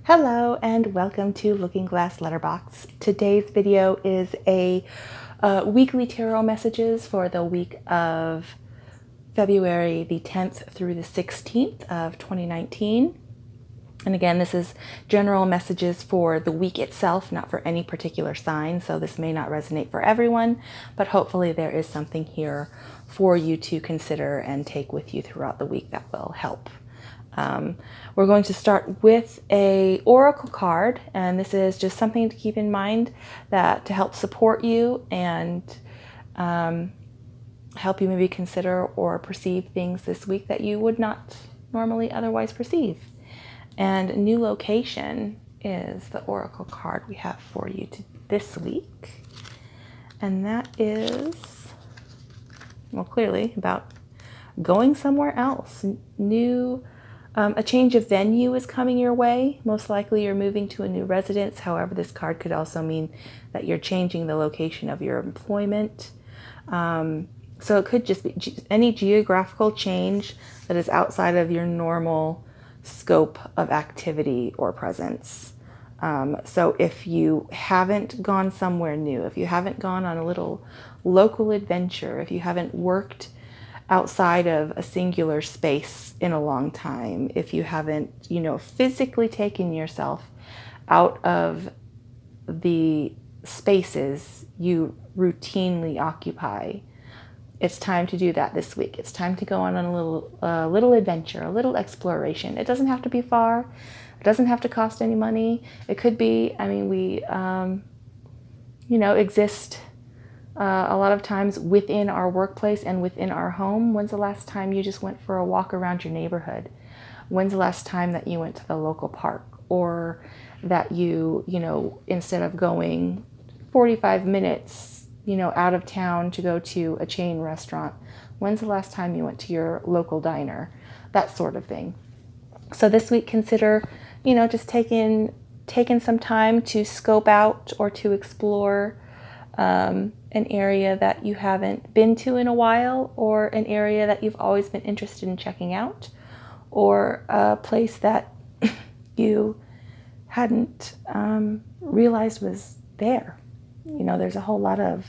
Hello and welcome to Looking Glass Letterbox. Today's video is a weekly tarot messages for the week of February the 10th through the 16th of 2019. And again, this is general messages for the week itself, not for any particular sign. So this may not resonate for everyone, but hopefully there is something here for you to consider and take with you throughout the week that will help. We're going to start with a oracle card, and this is just something to keep in mind that to help support you and help you maybe consider or perceive things this week that you would not normally otherwise perceive. And new location is the oracle card we have for you this week, and that is, well, clearly about going somewhere else. A change of venue is coming your way. Most likely you're moving to a new residence. However, this card could also mean that you're changing the location of your employment. So it could just be any geographical change that is outside of your normal scope of activity or presence. So if you haven't gone somewhere new, if you haven't gone on a little local adventure, if you haven't worked outside of a singular space in a long time, if you haven't, physically taken yourself out of the spaces you routinely occupy, it's time to do that this week. It's time to go on a little adventure, a little exploration. It doesn't have to be far. It doesn't have to cost any money. It could be, we, exist a lot of times within our workplace and within our home. When's the last time you just went for a walk around your neighborhood? When's the last time that you went to the local park, or that you, instead of going 45 minutes, out of town to go to a chain restaurant, when's the last time you went to your local diner? That sort of thing. So this week, consider, just taking some time to scope out or to explore an area that you haven't been to in a while, or an area that you've always been interested in checking out, or a place that you hadn't realized was there. There's a whole lot of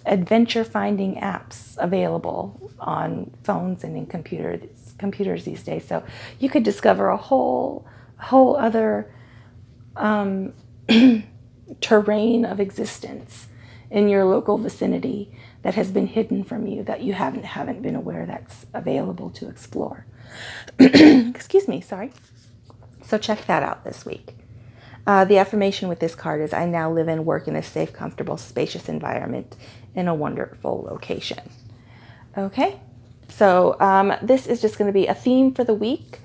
adventure finding apps available on phones and in computers these days. So you could discover a whole other terrain of existence in your local vicinity that has been hidden from you, that you haven't been aware that's available to explore. Excuse me, sorry. So check that out this week. The affirmation with this card is, I now live and work in a safe, comfortable, spacious environment in a wonderful location. Okay, so this is just going to be a theme for the week,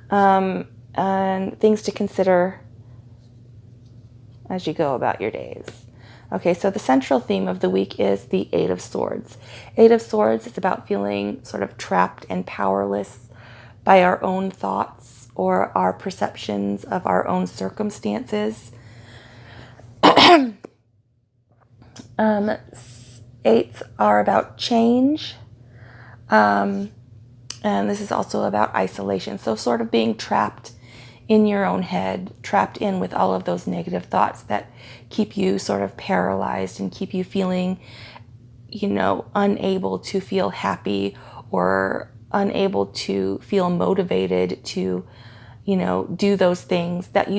and things to consider as you go about your days. Okay, so the central theme of the week is the Eight of Swords. Eight of Swords is about feeling sort of trapped and powerless by our own thoughts or our perceptions of our own circumstances. Eights are about change, and this is also about isolation. So sort of being trapped in your own head, trapped in with all of those negative thoughts that keep you sort of paralyzed and keep you feeling, unable to feel happy or unable to feel motivated to, do those things that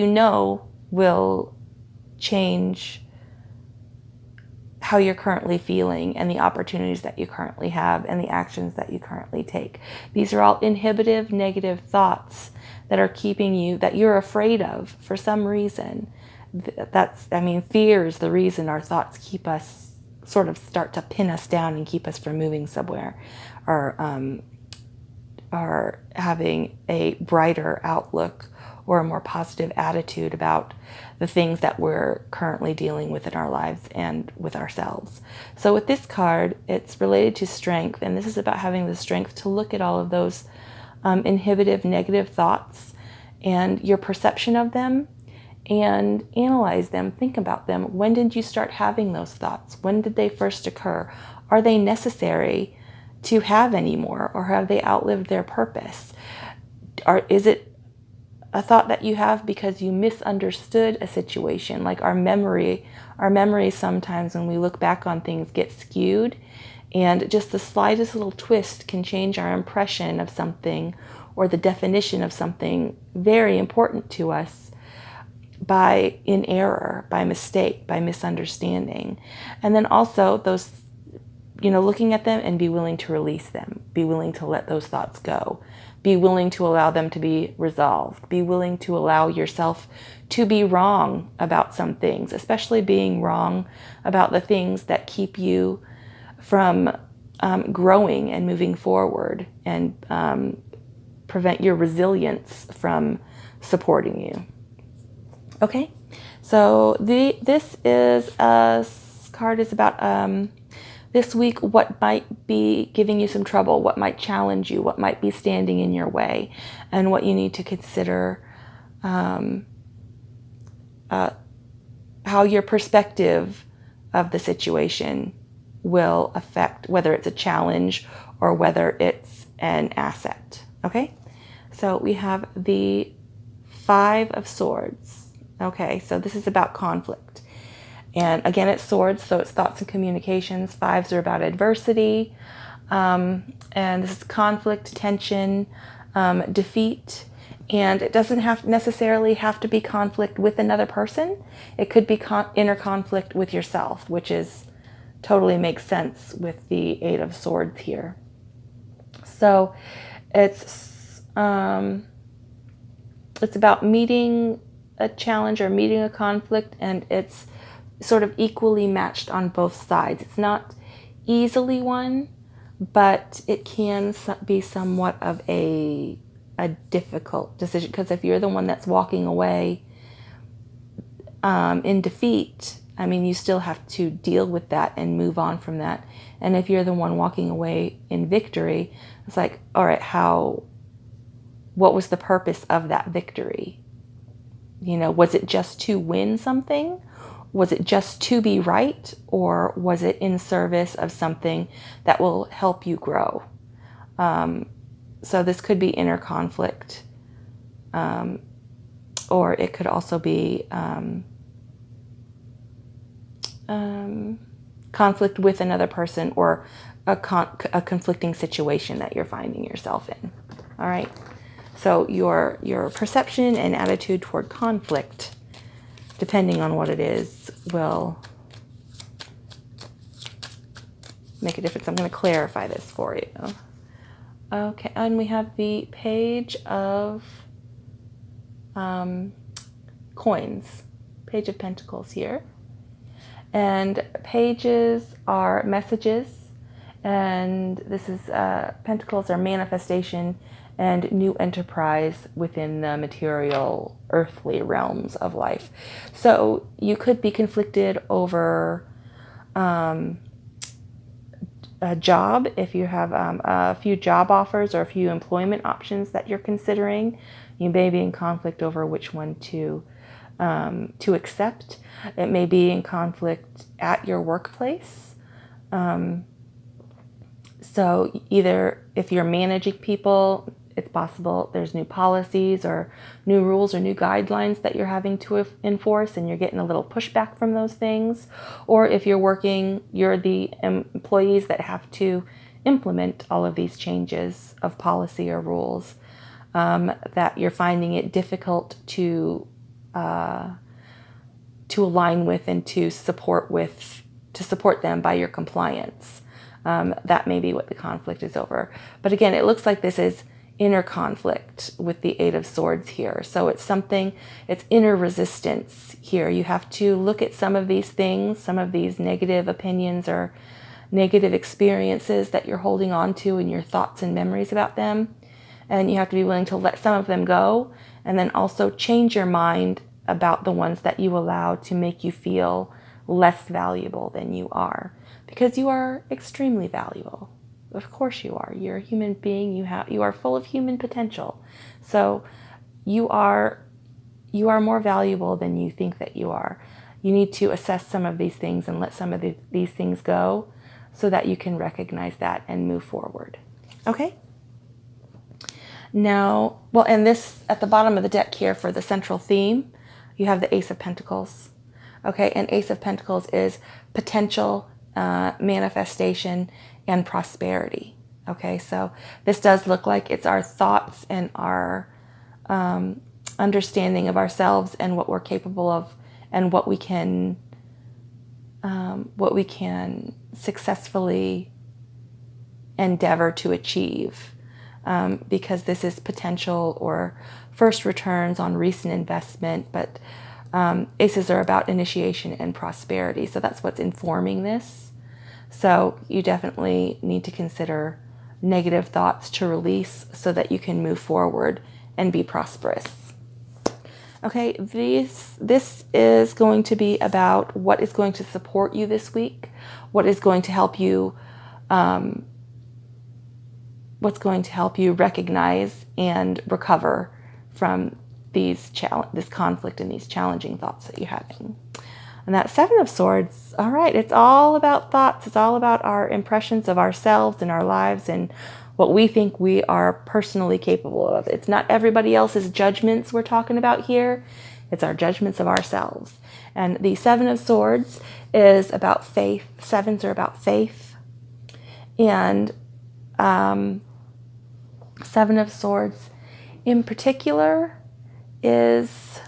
will change how you're currently feeling and the opportunities that you currently have and the actions that you currently take. These are all inhibitive, negative thoughts that are keeping you, that you're afraid of for some reason. Fear is the reason our thoughts keep us, sort of start to pin us down and keep us from moving somewhere, or are having a brighter outlook or a more positive attitude about the things that we're currently dealing with in our lives and with ourselves. So with this card, it's related to strength, and this is about having the strength to look at all of those inhibitive, negative thoughts and your perception of them, and analyze them, think about them. When did you start having those thoughts? When did they first occur? Are they necessary to have anymore, or have they outlived their purpose? is it a thought that you have because you misunderstood a situation? Like our memory sometimes when we look back on things gets skewed, and just the slightest little twist can change our impression of something or the definition of something very important to us in error, by mistake, by misunderstanding. And then also those, looking at them and be willing to release them, be willing to let those thoughts go, be willing to allow them to be resolved, be willing to allow yourself to be wrong about some things, especially being wrong about the things that keep you from growing and moving forward, and prevent your resilience from supporting you. Okay, so this card is about this week, what might be giving you some trouble, what might challenge you, what might be standing in your way, and what you need to consider, how your perspective of the situation will affect whether it's a challenge or whether it's an asset. Okay, so we have the 5 of Swords. Okay, so this is about conflict. And again, it's swords, so it's thoughts and communications. 5s are about adversity. And this is conflict, tension, defeat. And it doesn't necessarily have to be conflict with another person. It could be inner conflict with yourself, which totally makes sense with the 8 of Swords here. So it's about meeting a challenge or meeting a conflict, and it's sort of equally matched on both sides. It's not easily won, but it can be somewhat of a difficult decision, because if you're the one that's walking away in defeat, I mean, you still have to deal with that and move on from that. And if you're the one walking away in victory, it's like, all right, what was the purpose of that victory? Was it just to win something? Was it just to be right? Or was it in service of something that will help you grow? So this could be inner conflict, or it could also be conflict with another person, or a conflicting situation that you're finding yourself in. All right. So your perception and attitude toward conflict, depending on what it is, will make a difference. I'm going to clarify this for you. Okay, and we have the Page of Coins, Page of Pentacles here. And pages are messages, and this is Pentacles are manifestation and new enterprise within the material, earthly realms of life. So you could be conflicted over a job, if you have a few job offers or a few employment options that you're considering. You may be in conflict over which one to accept. It may be in conflict at your workplace. So either if you're managing people, it's possible there's new policies or new rules or new guidelines that you're having to enforce, and you're getting a little pushback from those things. Or if you're working, you're the employees that have to implement all of these changes of policy or rules, that you're finding it difficult to align with and to support them by your compliance. That may be what the conflict is over. But again, it looks like this is inner conflict with the 8 of Swords here. So it's inner resistance here. You have to look at some of these things, some of these negative opinions or negative experiences that you're holding on to in your thoughts and memories about them. And you have to be willing to let some of them go, and then also change your mind about the ones that you allow to make you feel less valuable than you are. Because you are extremely valuable. Of course you are. You're a human being. You are full of human potential. So you are more valuable than you think that you are. You need to assess some of these things and let some of these things go, so that you can recognize that and move forward. Okay? Now, well, and this at the bottom of the deck here for the central theme, you have the Ace of Pentacles. Okay, and Ace of Pentacles is potential, manifestation, and prosperity. Okay, so this does look like it's our thoughts and our understanding of ourselves and what we're capable of and what we can successfully endeavor to achieve, because this is potential or first returns on recent investment, but aces are about initiation and prosperity, so that's what's informing this. So you definitely need to consider negative thoughts to release so that you can move forward and be prosperous. Okay, this is going to be about what is going to support you this week, what is going to help you, what's going to help you recognize and recover from this conflict and these challenging thoughts that you're having. And that Seven of Swords, all right, it's all about thoughts. It's all about our impressions of ourselves and our lives and what we think we are personally capable of. It's not everybody else's judgments we're talking about here. It's our judgments of ourselves. And the Seven of Swords is about faith. Sevens are about faith. And Seven of Swords in particular it's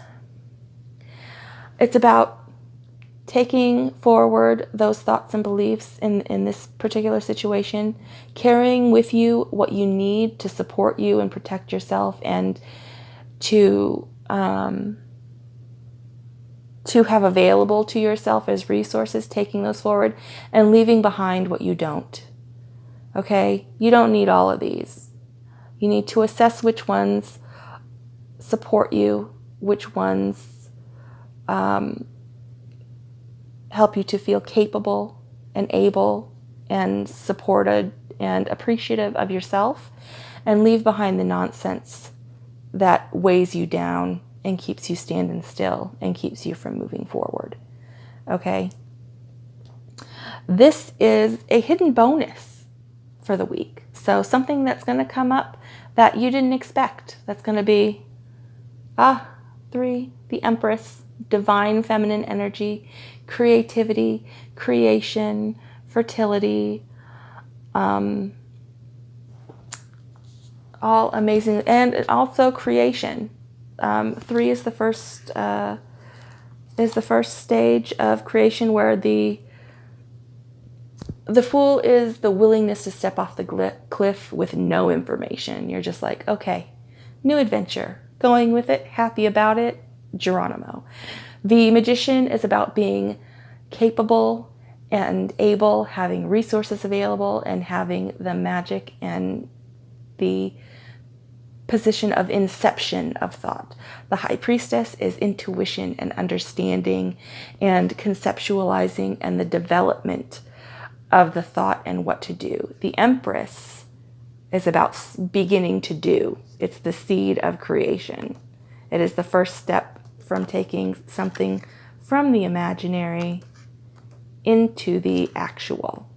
about taking forward those thoughts and beliefs in this particular situation, carrying with you what you need to support you and protect yourself, and to have available to yourself as resources, taking those forward and leaving behind what you don't. Okay? You don't need all of these. You need to assess which ones support you, which ones help you to feel capable and able and supported and appreciative of yourself, and leave behind the nonsense that weighs you down and keeps you standing still and keeps you from moving forward. Okay? This is a hidden bonus for the week. So something that's going to come up that you didn't expect. That's going to be 3, the Empress, divine feminine energy, creativity, creation, fertility, all amazing, and also creation. 3 is the first stage of creation, where the Fool is the willingness to step off the cliff with no information. You're just like, okay, new adventure, going with it, happy about it, Geronimo. The Magician is about being capable and able, having resources available, and having the magic and the position of inception of thought. The High Priestess is intuition and understanding and conceptualizing and the development of the thought and what to do. The Empress is about beginning to do. It's the seed of creation. It is the first step from taking something from the imaginary into the actual.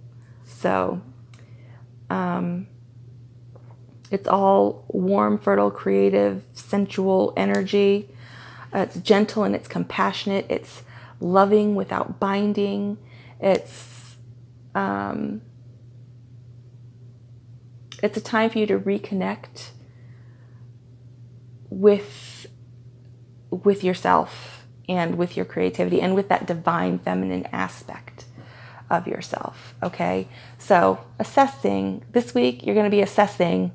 So it's all warm, fertile, creative, sensual energy. It's gentle and it's compassionate. It's loving without binding. It's a time for you to reconnect with yourself and with your creativity and with that divine feminine aspect of yourself. Okay, so assessing this week, you're going to be assessing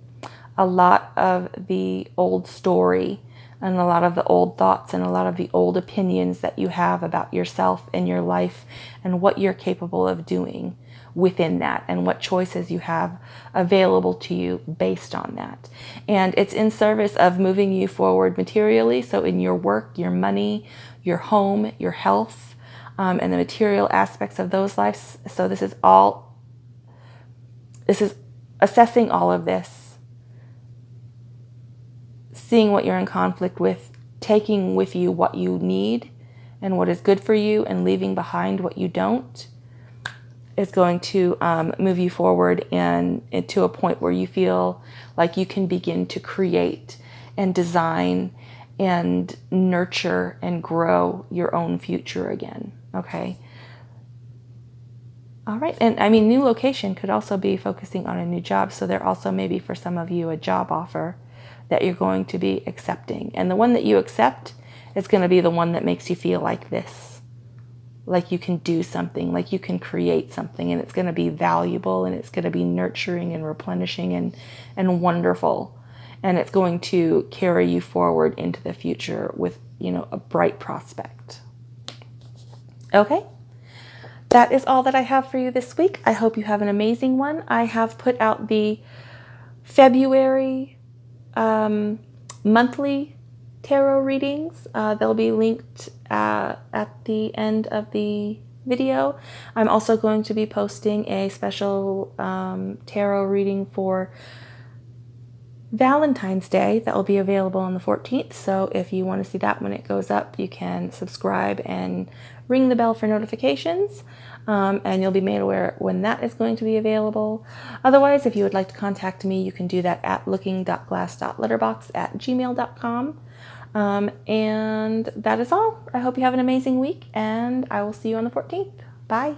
a lot of the old story and a lot of the old thoughts and a lot of the old opinions that you have about yourself and your life and what you're capable of doing within that and what choices you have available to you based on that. And it's in service of moving you forward materially, so in your work, your money, your home, your health, and the material aspects of those lives. So this is assessing all of this, seeing what you're in conflict with, taking with you what you need and what is good for you, and leaving behind what you don't. is going to move you forward and to a point where you feel like you can begin to create and design and nurture and grow your own future again. Okay. All right. And I mean, new location could also be focusing on a new job. So there also may be for some of you a job offer that you're going to be accepting. And the one that you accept is going to be the one that makes you feel like this, like you can do something, like you can create something, and it's going to be valuable, and it's going to be nurturing and replenishing and wonderful. And it's going to carry you forward into the future with, you know, a bright prospect. Okay. That is all that I have for you this week. I hope you have an amazing one. I have put out the February monthly tarot readings. They'll be linked at the end of the video. I'm also going to be posting a special tarot reading for Valentine's Day that will be available on the 14th. So if you want to see that when it goes up, you can subscribe and ring the bell for notifications, and you'll be made aware when that is going to be available. Otherwise, if you would like to contact me, you can do that at looking.glass.letterbox@gmail.com. And that is all. I hope you have an amazing week, and I will see you on the 14th. Bye.